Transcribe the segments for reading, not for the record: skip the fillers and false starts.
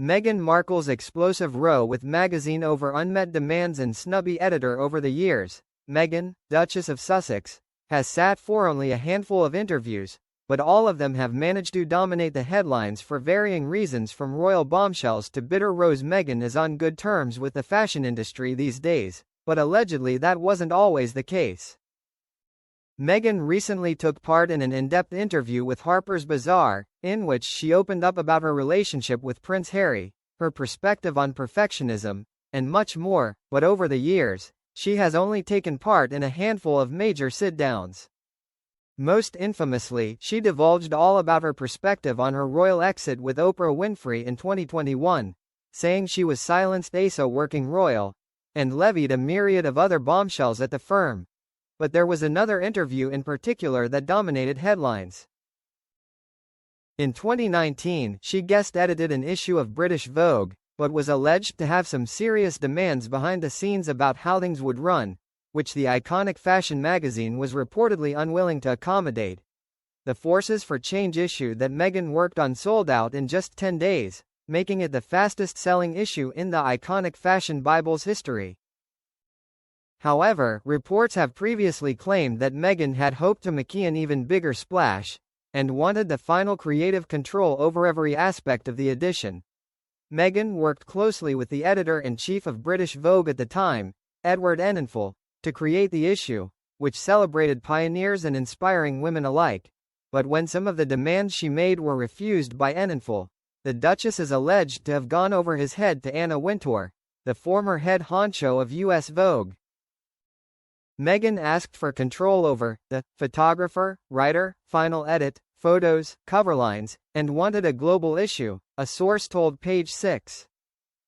Meghan Markle's explosive row with magazine over unmet demands and snubby editor over the years. Meghan, Duchess of Sussex, has sat for only a handful of interviews, but all of them have managed to dominate the headlines for varying reasons, from royal bombshells to bitter rows. Meghan is on good terms with the fashion industry these days, but allegedly that wasn't always the case. Meghan recently took part in an in-depth interview with Harper's Bazaar, in which she opened up about her relationship with Prince Harry, her perspective on perfectionism, and much more, but over the years, she has only taken part in a handful of major sit-downs. Most infamously, she divulged all about her perspective on her royal exit with Oprah Winfrey in 2021, saying she was silenced as a working royal, and levied a myriad of other bombshells at the firm. But there was another interview in particular that dominated headlines. In 2019, she guest-edited an issue of British Vogue, but was alleged to have some serious demands behind the scenes about how things would run, which the iconic fashion magazine was reportedly unwilling to accommodate. The Forces for Change issue that Meghan worked on sold out in just 10 days, making it the fastest-selling issue in the iconic fashion Bible's history. However, reports have previously claimed that Meghan had hoped to make an even bigger splash, and wanted the final creative control over every aspect of the edition. Meghan worked closely with the editor-in-chief of British Vogue at the time, Edward Enninful, to create the issue, which celebrated pioneers and inspiring women alike. But when some of the demands she made were refused by Enninful, the Duchess is alleged to have gone over his head to Anna Wintour, the former head honcho of US Vogue. Meghan asked for control over the photographer, writer, final edit, photos, cover lines, and wanted a global issue, a source told Page 6.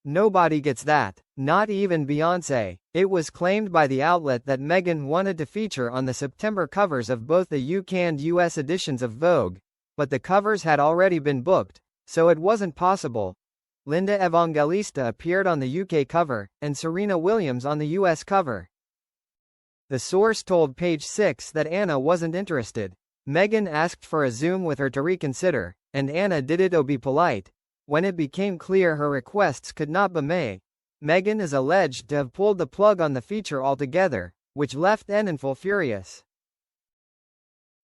Nobody gets that, not even Beyoncé. It was claimed by the outlet that Meghan wanted to feature on the September covers of both the UK and US editions of Vogue, but the covers had already been booked, so it wasn't possible. Linda Evangelista appeared on the UK cover, and Serena Williams on the US cover. The source told Page 6 that Anna wasn't interested. Meghan asked for a Zoom with her to reconsider, and Anna did it to be polite. When it became clear her requests could not be made, Meghan is alleged to have pulled the plug on the feature altogether, which left Enninful furious.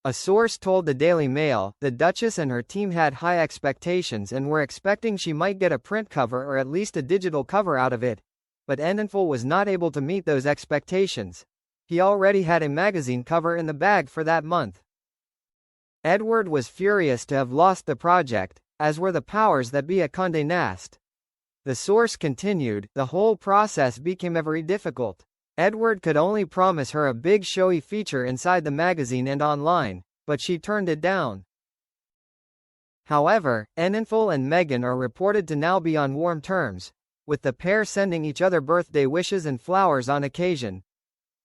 A source told the Daily Mail the Duchess and her team had high expectations and were expecting she might get a print cover or at least a digital cover out of it, but Enninful was not able to meet those expectations. He already had a magazine cover in the bag for that month. Edward was furious to have lost the project, as were the powers that be at Condé Nast. The source continued, the whole process became very difficult. Edward could only promise her a big showy feature inside the magazine and online, but she turned it down. However, Enninful and Meghan are reported to now be on warm terms, with the pair sending each other birthday wishes and flowers on occasion.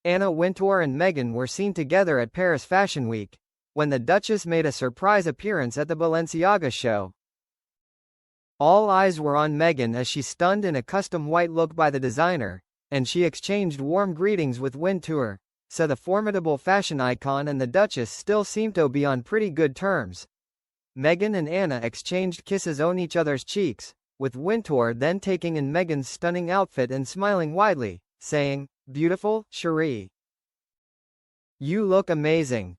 Anna Wintour and Meghan were seen together at Paris Fashion Week, when the Duchess made a surprise appearance at the Balenciaga show. All eyes were on Meghan as she stunned in a custom white look by the designer, and she exchanged warm greetings with Wintour, so the formidable fashion icon and the Duchess still seemed to be on pretty good terms. Meghan and Anna exchanged kisses on each other's cheeks, with Wintour then taking in Meghan's stunning outfit and smiling widely, saying, "Beautiful, chérie. You look amazing."